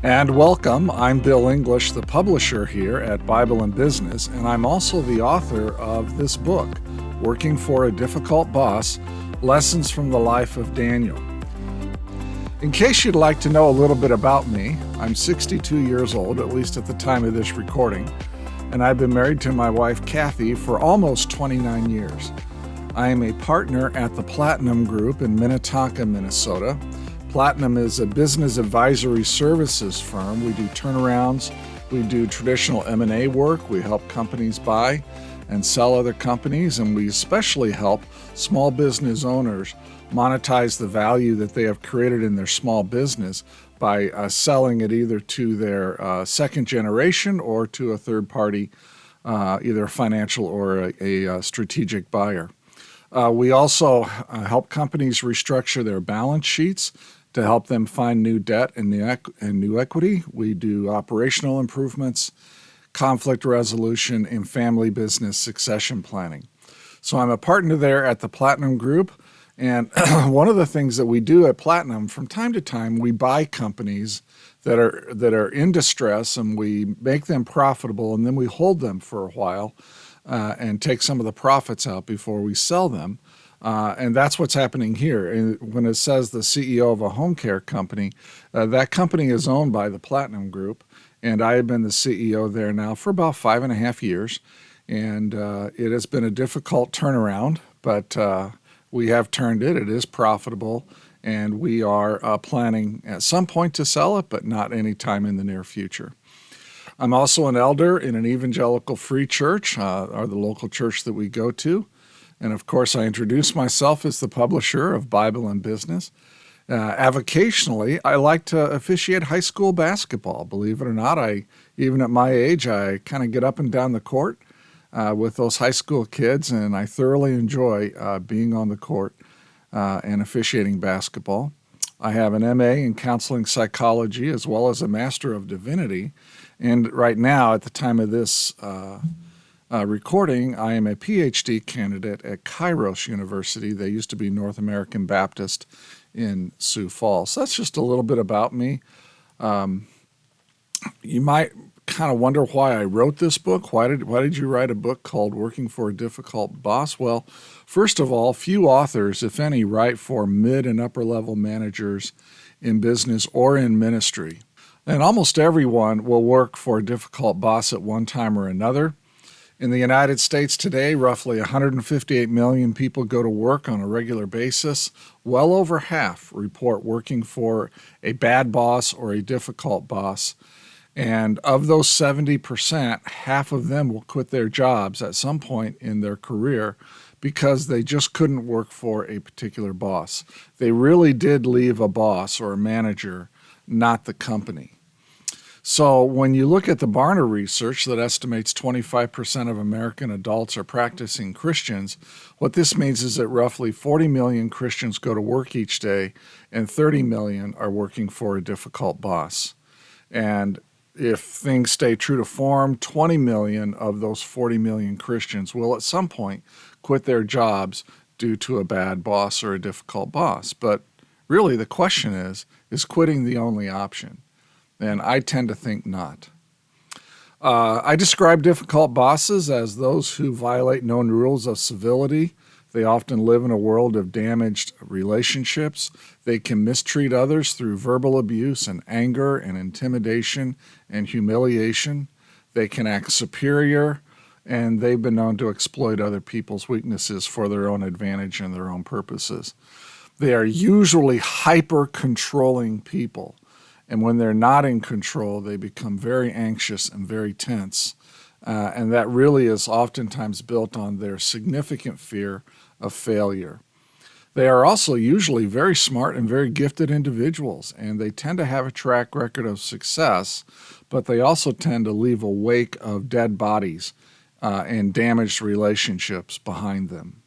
And welcome. I'm Bill English, the publisher here at Bible and Business, and I'm also the author of this book, Working for a Difficult Boss: Lessons from the Life of Daniel. In case you'd like to know a little bit about me, I'm 62 years old, at least at the time of this recording, and I've been married to my wife, Kathy, for almost 29 years. I am a partner at the Platinum Group in Minnetonka, Minnesota. Platinum is a business advisory services firm. We do turnarounds, we do traditional M&A work, we help companies buy and sell other companies, and we especially help small business owners monetize the value that they have created in their small business by selling it either to their second generation or to a third party, either a financial or a strategic buyer. We also help companies restructure their balance sheets to help them find new debt and new equity. We do operational improvements, conflict resolution, and family business succession planning. So I'm a partner there at the Platinum Group, and one of the things that we do at Platinum, from time to time, we buy companies that are in distress, and we make them profitable, and then we hold them for a while and take some of the profits out before we sell them. And that's what's happening here. And when it says the CEO of a home care company, that company is owned by the Platinum Group, and I have been the CEO there now for about 5.5 years. And it has been a difficult turnaround, but we have turned it. It is profitable, and we are planning at some point to sell it, but not anytime in the near future. I'm also an elder in an evangelical free church, or the local church that we go to. And of course, I introduce myself as the publisher of Bible and Business. Avocationally, I like to officiate high school basketball. Believe it or not, even at my age, I kind of get up and down the court with those high school kids, and I thoroughly enjoy being on the court and officiating basketball. I have an MA in counseling psychology as well as a Master of Divinity. And right now, at the time of this recording, I am a PhD candidate at Kairos University. They used to be North American Baptist in Sioux Falls. So that's just a little bit about me. You might kind of wonder why I wrote this book. Why did you write a book called Working for a Difficult Boss? Well, first of all, few authors, if any, write for mid and upper level managers in business or in ministry. And almost everyone will work for a difficult boss at one time or another. In the United States today, roughly 158 million people go to work on a regular basis. Well over half report working for a bad boss or a difficult boss. And of those 70%, half of them will quit their jobs at some point in their career because they just couldn't work for a particular boss. They really did leave a boss or a manager, not the company. So when you look at the Barna research that estimates 25% of American adults are practicing Christians, what this means is that roughly 40 million Christians go to work each day and 30 million are working for a difficult boss. And if things stay true to form, 20 million of those 40 million Christians will at some point quit their jobs due to a bad boss or a difficult boss. But really the question is quitting the only option? And I tend to think not. I describe difficult bosses as those who violate known rules of civility. They often live in a world of damaged relationships. They can mistreat others through verbal abuse and anger and intimidation and humiliation. They can act superior, and they've been known to exploit other people's weaknesses for their own advantage and their own purposes. They are usually hyper-controlling people. And when they're not in control, they become very anxious and very tense. And that really is oftentimes built on their significant fear of failure. They are also usually very smart and very gifted individuals, and they tend to have a track record of success, but they also tend to leave a wake of dead bodies and damaged relationships behind them.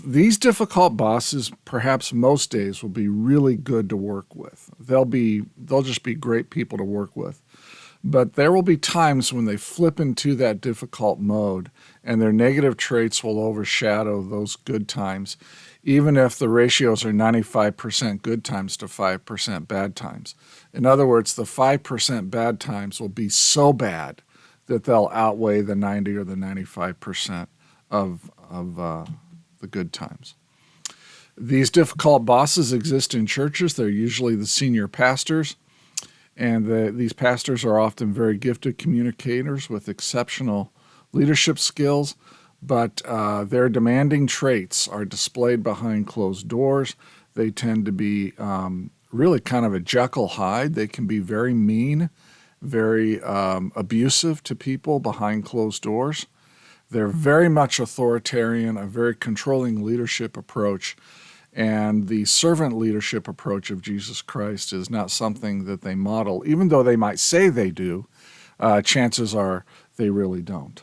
These difficult bosses, perhaps most days, will be really good to work with. They'll just be great people to work with. But there will be times when they flip into that difficult mode and their negative traits will overshadow those good times, even if the ratios are 95% good times to 5% bad times. In other words, the 5% bad times will be so bad that they'll outweigh the 90 or the 95% of the good times. These difficult bosses exist in churches. They're usually the senior pastors, and these pastors are often very gifted communicators with exceptional leadership skills, but their demanding traits are displayed behind closed doors. They tend to be really kind of a Jekyll Hyde. They can be very mean, very abusive to people behind closed doors. They're very much authoritarian, a very controlling leadership approach, and the servant leadership approach of Jesus Christ is not something that they model. Even though they might say they do, chances are they really don't.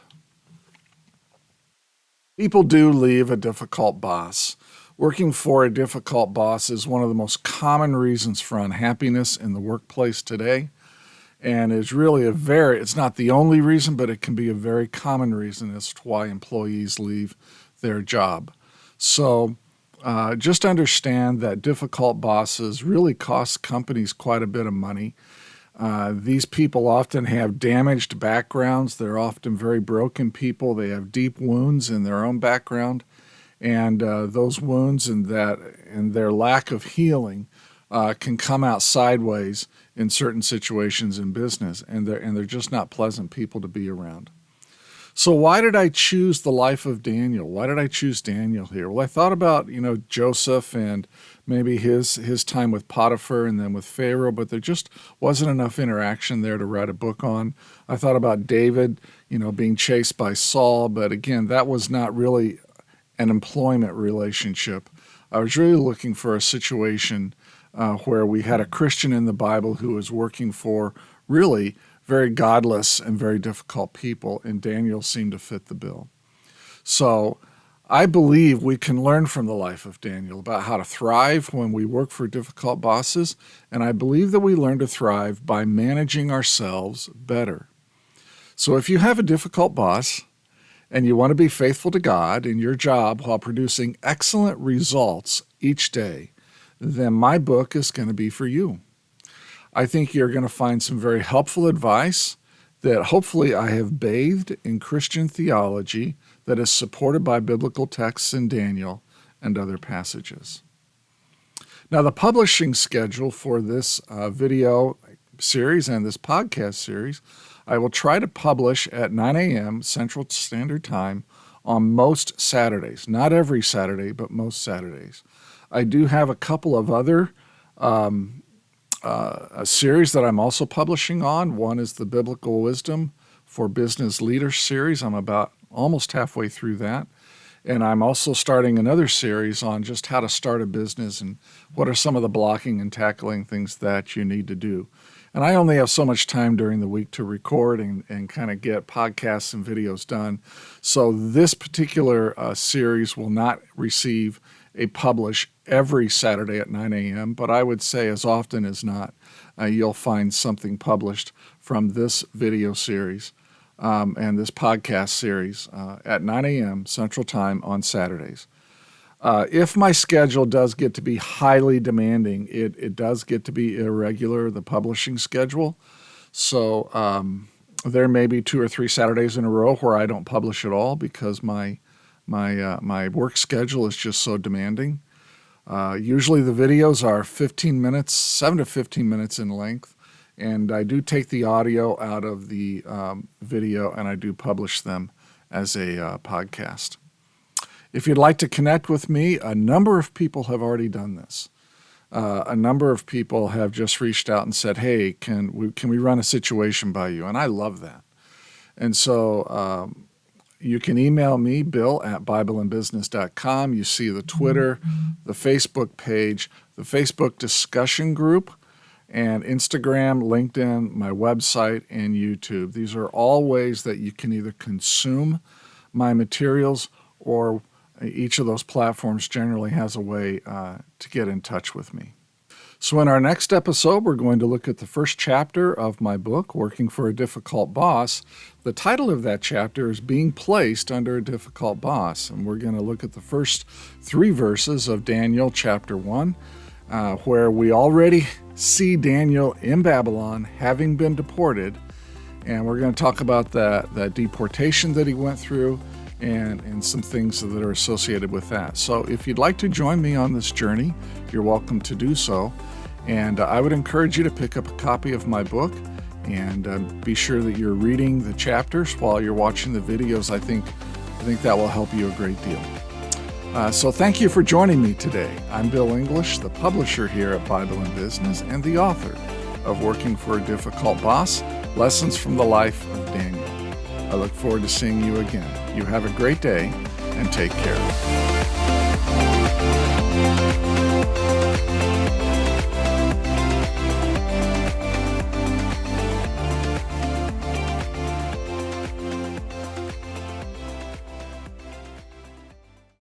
People do leave a difficult boss. Working for a difficult boss is one of the most common reasons for unhappiness in the workplace today. And it's really it's not the only reason, but it can be a very common reason as to why employees leave their job. So just understand that difficult bosses really cost companies quite a bit of money. These people often have damaged backgrounds. They're often very broken people. They have deep wounds in their own background. And those wounds and their lack of healing can come out sideways in certain situations in business, and they're just not pleasant people to be around. So why did I choose the life of Daniel? Why did I choose Daniel here? Well, I thought about, Joseph and maybe his time with Potiphar and then with Pharaoh, but there just wasn't enough interaction there to write a book on. I thought about David, being chased by Saul, but again, that was not really an employment relationship. I was really looking for a situation where we had a Christian in the Bible who was working for really very godless and very difficult people, and Daniel seemed to fit the bill. So I believe we can learn from the life of Daniel about how to thrive when we work for difficult bosses, and I believe that we learn to thrive by managing ourselves better. So if you have a difficult boss and you want to be faithful to God in your job while producing excellent results each day, then my book is going to be for you. I think you're going to find some very helpful advice that hopefully I have bathed in Christian theology that is supported by biblical texts in Daniel and other passages. Now, the publishing schedule for this video series and this podcast series, I will try to publish at 9 a.m. Central Standard Time on most Saturdays. Not every Saturday, but most Saturdays. I do have a couple of other a series that I'm also publishing on. One is the Biblical Wisdom for Business Leaders series. I'm about almost halfway through that. And I'm also starting another series on just how to start a business and what are some of the blocking and tackling things that you need to do. And I only have so much time during the week to record and kind of get podcasts and videos done. So this particular series will not receive a publish every Saturday at 9 a.m., but I would say as often as not, you'll find something published from this video series and this podcast series at 9 a.m. Central Time on Saturdays. If my schedule does get to be highly demanding, it does get to be irregular, the publishing schedule. So there may be 2 or 3 Saturdays in a row where I don't publish at all because my work schedule is just so demanding. Usually the videos are 15 minutes, 7 to 15 minutes in length, and I do take the audio out of the video and I do publish them as a podcast. If you'd like to connect with me, a number of people have already done this. A number of people have just reached out and said, hey, can we run a situation by you? And I love that. And so you can email me, bill@bibleandbusiness.com. You see the Twitter, the Facebook page, the Facebook discussion group, and Instagram, LinkedIn, my website, and YouTube. These are all ways that you can either consume my materials or each of those platforms generally has a way to get in touch with me. So, in our next episode, we're going to look at the first chapter of my book, Working for a Difficult Boss. The title of that chapter is Being Placed Under a Difficult Boss. And we're going to look at the first 3 verses of Daniel chapter 1, where we already see Daniel in Babylon having been deported. And we're going to talk about that deportation that he went through and some things that are associated with that. So if you'd like to join me on this journey, you're welcome to do so. And I would encourage you to pick up a copy of my book and be sure that you're reading the chapters while you're watching the videos. I think that will help you a great deal. So thank you for joining me today. I'm Bill English, the publisher here at Bible and Business and the author of Working for a Difficult Boss, Lessons from the Life of Daniel. I look forward to seeing you again. You have a great day and take care.